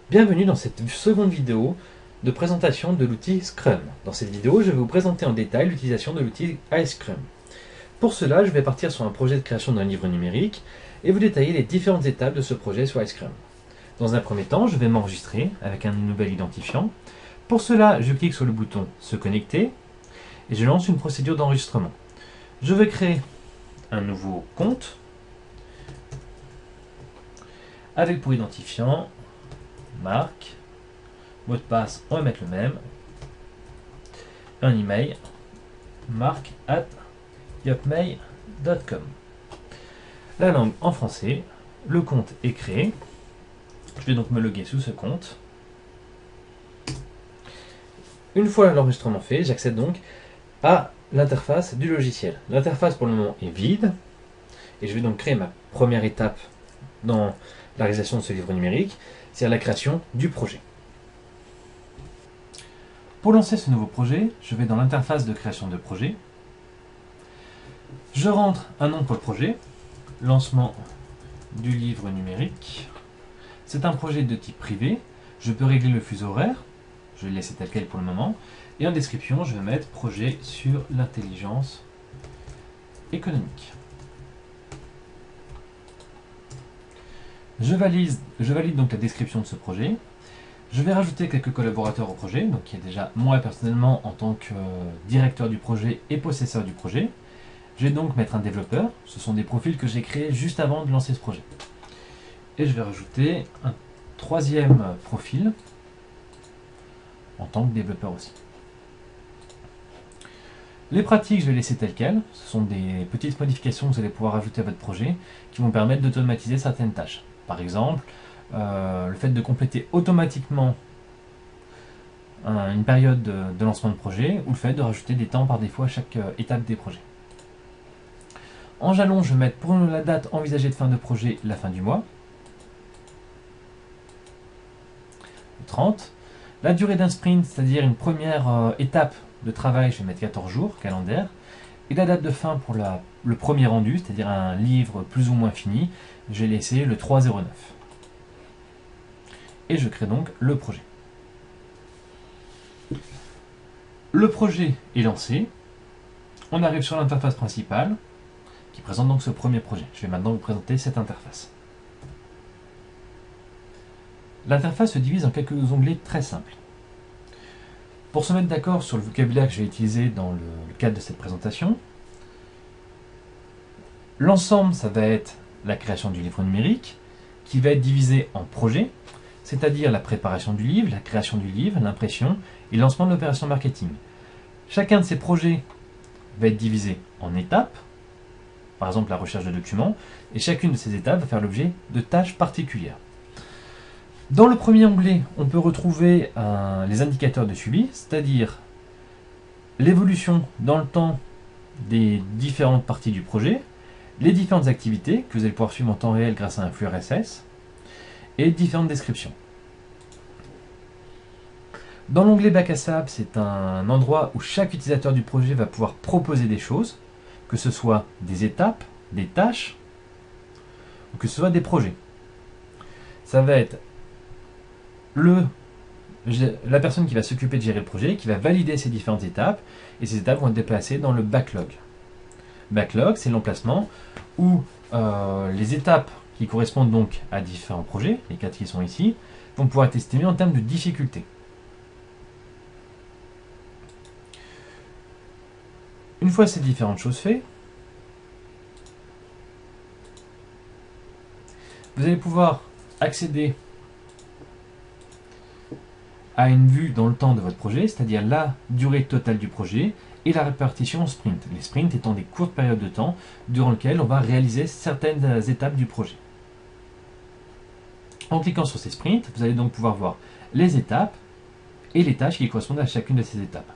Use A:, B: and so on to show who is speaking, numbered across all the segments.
A: Bienvenue dans cette seconde vidéo de présentation de l'outil Scrum. Dans cette vidéo, je vais vous présenter en détail l'utilisation de l'outil iScrum. Pour cela, je vais partir sur un projet de création d'un livre numérique et vous détailler les différentes étapes de ce projet sur iScrum. Dans un premier temps, je vais m'enregistrer avec un nouvel identifiant. Pour cela, je clique sur le bouton « Se connecter » et je lance une procédure d'enregistrement. Je vais créer un nouveau compte avec pour identifiant marque, mot de passe, on va mettre le même, un email, marc@yopmail.com. La langue en français, le compte est créé, je vais donc me loguer sous ce compte. Une fois l'enregistrement fait, j'accède donc à l'interface du logiciel. L'interface pour le moment est vide, et je vais donc créer ma première étape dans la réalisation de ce livre numérique, c'est la création du projet. Pour lancer ce nouveau projet, je vais dans l'interface de création de projet. Je rentre un nom pour le projet, lancement du livre numérique. C'est un projet de type privé, je peux régler le fuseau horaire, je vais le laisser tel quel pour le moment, et en description, je vais mettre projet sur l'intelligence économique. Je valide donc la description de ce projet. Je vais rajouter quelques collaborateurs au projet, donc qui est déjà moi personnellement en tant que directeur du projet et possesseur du projet. Je vais donc mettre un développeur, ce sont des profils que j'ai créés juste avant de lancer ce projet. Et je vais rajouter un troisième profil en tant que développeur aussi. Les pratiques, je vais laisser telles quelles. Ce sont des petites modifications que vous allez pouvoir ajouter à votre projet qui vont permettre d'automatiser certaines tâches. Par exemple, le fait de compléter automatiquement une période de lancement de projet ou le fait de rajouter des temps par défaut à chaque étape des projets. En jalon, je vais mettre pour la date envisagée de fin de projet la fin du mois. Le 30. La durée d'un sprint, c'est-à-dire une première étape de travail, je vais mettre 14 jours, calendaire. Et la date de fin pour le premier rendu, c'est-à-dire un livre plus ou moins fini, j'ai laissé le 3/09. Et je crée donc le projet. Le projet est lancé. On arrive sur l'interface principale qui présente donc ce premier projet. Je vais maintenant vous présenter cette interface. L'interface se divise en quelques onglets très simples. Pour se mettre d'accord sur le vocabulaire que je vais utiliser dans le cadre de cette présentation, l'ensemble, ça va être la création du livre numérique, qui va être divisé en projets, c'est-à-dire la préparation du livre, la création du livre, l'impression et le lancement de l'opération marketing. Chacun de ces projets va être divisé en étapes, par exemple la recherche de documents, et chacune de ces étapes va faire l'objet de tâches particulières. Dans le premier onglet, on peut retrouver les indicateurs de suivi, c'est-à-dire l'évolution dans le temps des différentes parties du projet, les différentes activités que vous allez pouvoir suivre en temps réel grâce à un flux RSS, et différentes descriptions. Dans l'onglet Bac à sable, c'est un endroit où chaque utilisateur du projet va pouvoir proposer des choses, que ce soit des étapes, des tâches, ou que ce soit des projets. Ça va être la personne qui va s'occuper de gérer le projet, qui va valider ces différentes étapes, et ces étapes vont être déplacées dans le backlog. Backlog, c'est l'emplacement où les étapes qui correspondent donc à différents projets, les 4 qui sont ici, vont pouvoir être estimées en termes de difficulté. Une fois ces différentes choses faites, vous allez pouvoir accéder à une vue dans le temps de votre projet, c'est-à-dire la durée totale du projet et la répartition en sprint. Les sprints étant des courtes périodes de temps durant lesquelles on va réaliser certaines étapes du projet. En cliquant sur ces sprints, vous allez donc pouvoir voir les étapes et les tâches qui correspondent à chacune de ces étapes.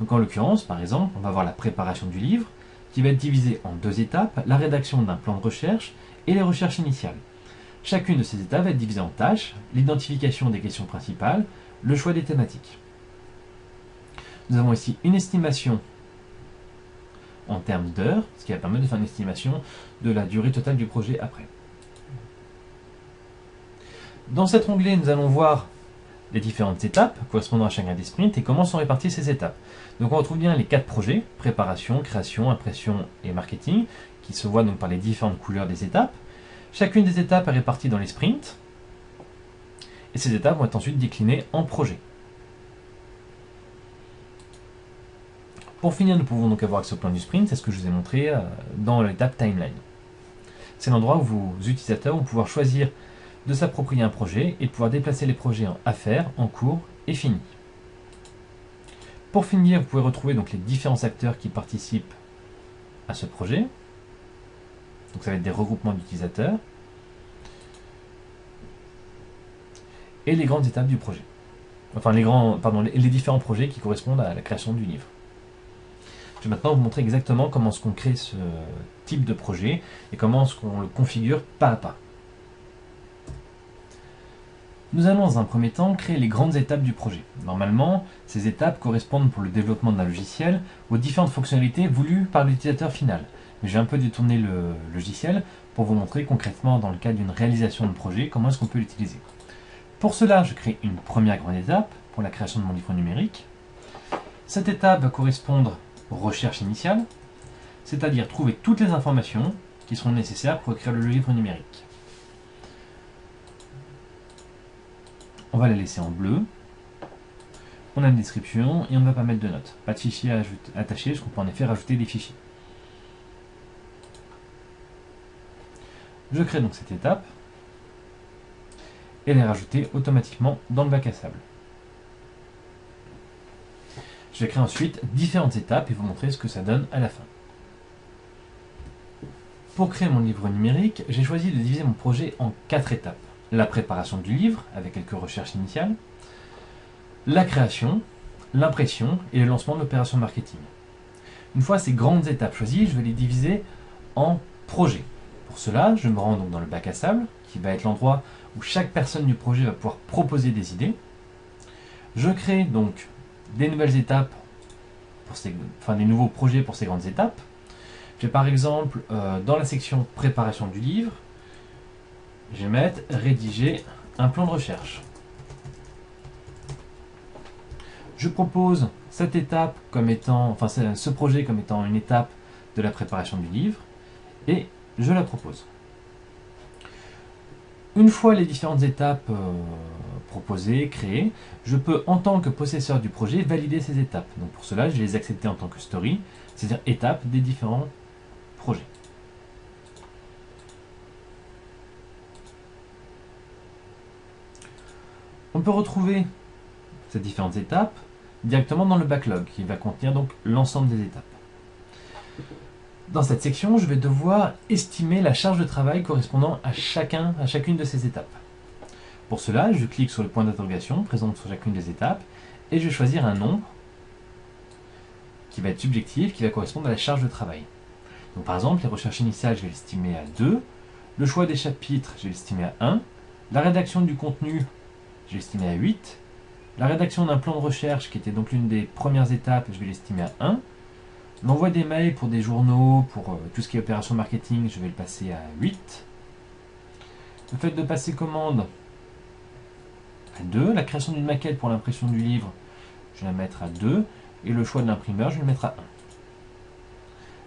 A: Donc en l'occurrence, par exemple, on va voir la préparation du livre, qui va être divisée en 2 étapes, la rédaction d'un plan de recherche et les recherches initiales. Chacune de ces étapes va être divisée en tâches, l'identification des questions principales, le choix des thématiques. Nous avons ici une estimation en termes d'heures, ce qui va permettre de faire une estimation de la durée totale du projet après. Dans cet onglet, nous allons voir les différentes étapes correspondant à chacun des sprints et comment sont réparties ces étapes. Donc on retrouve bien les 4 projets, préparation, création, impression et marketing, qui se voient donc par les différentes couleurs des étapes. Chacune des étapes est répartie dans les sprints, et ces étapes vont être ensuite déclinées en projets. Pour finir, nous pouvons donc avoir accès au plan du sprint, c'est ce que je vous ai montré dans l'étape timeline. C'est l'endroit où vos utilisateurs vont pouvoir choisir de s'approprier un projet et de pouvoir déplacer les projets à faire, en cours et finis. Pour finir, vous pouvez retrouver donc les différents acteurs qui participent à ce projet. Donc ça va être des regroupements d'utilisateurs. Et les grandes étapes du projet. Enfin, les différents projets qui correspondent à la création du livre. Je vais maintenant vous montrer exactement comment est-ce qu'on crée ce type de projet et comment est-ce qu'on le configure pas à pas. Nous allons dans un premier temps créer les grandes étapes du projet. Normalement, ces étapes correspondent pour le développement d'un logiciel aux différentes fonctionnalités voulues par l'utilisateur final. Mais j'ai un peu détourné le logiciel pour vous montrer concrètement dans le cadre d'une réalisation de projet comment est-ce qu'on peut l'utiliser. Pour cela, je crée une première grande étape pour la création de mon livre numérique. Cette étape va correspondre aux recherches initiales, c'est-à-dire trouver toutes les informations qui seront nécessaires pour écrire le livre numérique. On va la laisser en bleu. On a une description et on ne va pas mettre de notes. Pas de fichier attaché, parce qu'on peut en effet rajouter des fichiers. Je crée donc cette étape et elle est rajoutée automatiquement dans le bac à sable. Je vais créer ensuite différentes étapes et vous montrer ce que ça donne à la fin. Pour créer mon livre numérique, j'ai choisi de diviser mon projet en 4 étapes. La préparation du livre, avec quelques recherches initiales, la création, l'impression et le lancement de l'opération marketing. Une fois ces grandes étapes choisies, je vais les diviser en projets. Pour cela, je me rends donc dans le bac à sable, qui va être l'endroit où chaque personne du projet va pouvoir proposer des idées. Je crée donc des nouvelles étapes, des nouveaux projets pour ces grandes étapes. Je vais par exemple, dans la section préparation du livre, je vais mettre rédiger un plan de recherche. Je propose cette étape comme étant, ce projet comme étant une étape de la préparation du livre et je la propose. Une fois les différentes étapes proposées, créées, je peux en tant que possesseur du projet valider ces étapes. Donc pour cela, je vais les accepter en tant que story, c'est-à-dire étape des différents projets. On peut retrouver ces différentes étapes directement dans le backlog qui va contenir donc l'ensemble des étapes. Dans cette section, je vais devoir estimer la charge de travail correspondant à chacune de ces étapes. Pour cela, je clique sur le point d'interrogation présent sur chacune des étapes et je vais choisir un nombre qui va être subjectif, qui va correspondre à la charge de travail. Donc, par exemple, les recherches initiales, je vais l'estimer à 2, le choix des chapitres, je vais l'estimer à 1, la rédaction du contenu, je vais l'estimer à 8, la rédaction d'un plan de recherche, qui était donc l'une des premières étapes, je vais l'estimer à 1, l'envoi des mails pour des journaux, pour tout ce qui est opération marketing, je vais le passer à 8, le fait de passer commande à 2, la création d'une maquette pour l'impression du livre, je vais la mettre à 2, et le choix de l'imprimeur, je vais le mettre à 1.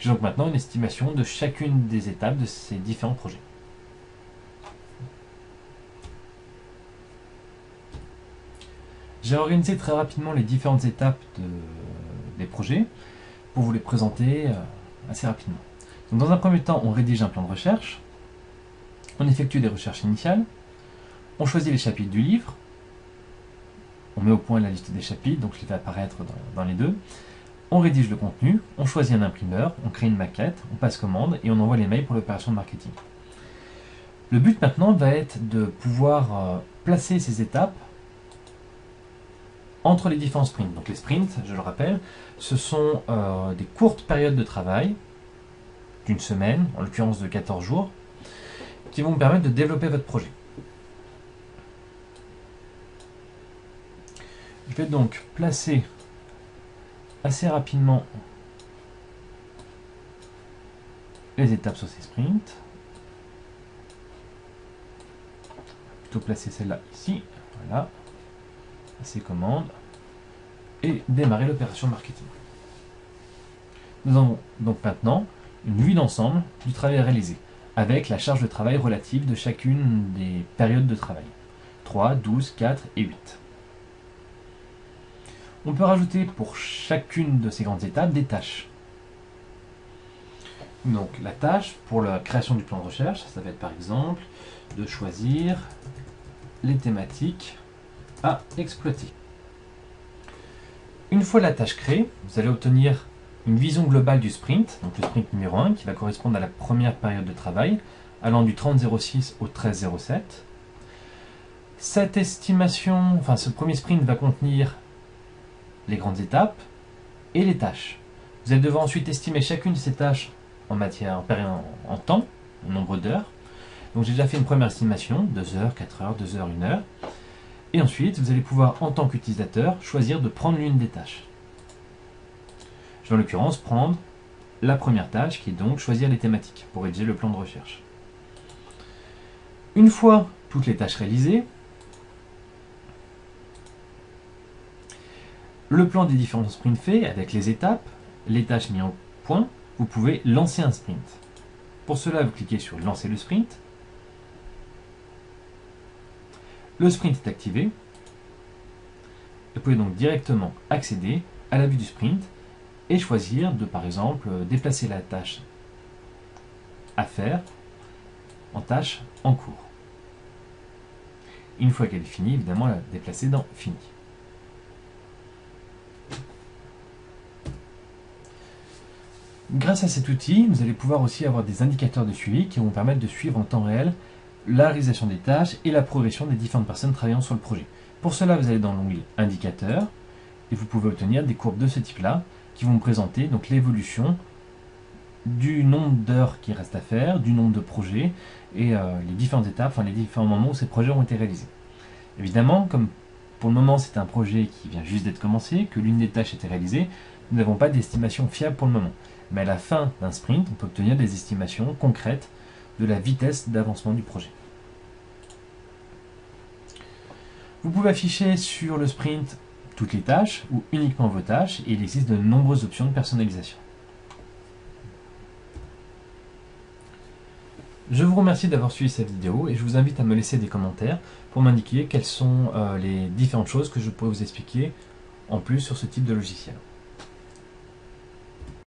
A: J'ai donc maintenant une estimation de chacune des étapes de ces différents projets. J'ai organisé très rapidement les différentes étapes des projets pour vous les présenter assez rapidement. Donc dans un premier temps, on rédige un plan de recherche, on effectue des recherches initiales, on choisit les chapitres du livre, on met au point la liste des chapitres, donc je les fais apparaître dans les deux. On rédige le contenu, on choisit un imprimeur, on crée une maquette, on passe commande et on envoie les mails pour l'opération de marketing. Le but maintenant va être de pouvoir placer ces étapes entre les différents sprints. Donc les sprints, je le rappelle, ce sont des courtes périodes de travail, d'une semaine, en l'occurrence de 14 jours, qui vont vous permettre de développer votre projet. Je vais donc placer assez rapidement les étapes sur ces sprints. Plutôt placer celle-là ici, voilà, ces commandes, et démarrer l'opération marketing. Nous avons donc maintenant une vue d'ensemble du travail réalisé, avec la charge de travail relative de chacune des périodes de travail, 3, 12, 4 et 8. On peut rajouter pour chacune de ces grandes étapes des tâches. Donc la tâche pour la création du plan de recherche, ça va être par exemple de choisir les thématiques à exploiter. Une fois la tâche créée, vous allez obtenir une vision globale du sprint, donc le sprint numéro 1 qui va correspondre à la première période de travail, allant du 30-06 au 13-07. Cette estimation, enfin ce premier sprint va contenir les grandes étapes et les tâches. Vous allez devoir ensuite estimer chacune de ces tâches en temps, en nombre d'heures. Donc j'ai déjà fait une première estimation, 2 heures, 4 heures, 2 heures, 1 heure. Et ensuite, vous allez pouvoir, en tant qu'utilisateur, choisir de prendre l'une des tâches. Je vais en l'occurrence prendre la première tâche, qui est donc choisir les thématiques pour rédiger le plan de recherche. Une fois toutes les tâches réalisées, le plan des différents sprints faits, avec les étapes, les tâches mises en point, vous pouvez lancer un sprint. Pour cela, vous cliquez sur Lancer le sprint. Le sprint est activé. Vous pouvez donc directement accéder à la vue du sprint et choisir de, par exemple, déplacer la tâche à faire en tâche en cours. Une fois qu'elle est finie, évidemment, la déplacer dans Fini. Grâce à cet outil, vous allez pouvoir aussi avoir des indicateurs de suivi qui vont vous permettre de suivre en temps réel la réalisation des tâches et la progression des différentes personnes travaillant sur le projet. Pour cela, vous allez dans l'onglet Indicateurs et vous pouvez obtenir des courbes de ce type-là qui vont vous présenter donc l'évolution du nombre d'heures qui reste à faire, du nombre de projets et les différentes étapes, enfin les différents moments où ces projets ont été réalisés. Évidemment, comme pour le moment c'est un projet qui vient juste d'être commencé, que l'une des tâches était réalisée, nous n'avons pas d'estimation fiable pour le moment. Mais à la fin d'un sprint, on peut obtenir des estimations concrètes de la vitesse d'avancement du projet. Vous pouvez afficher sur le sprint toutes les tâches ou uniquement vos tâches et il existe de nombreuses options de personnalisation. Je vous remercie d'avoir suivi cette vidéo et je vous invite à me laisser des commentaires pour m'indiquer quelles sont les différentes choses que je pourrais vous expliquer en plus sur ce type de logiciel.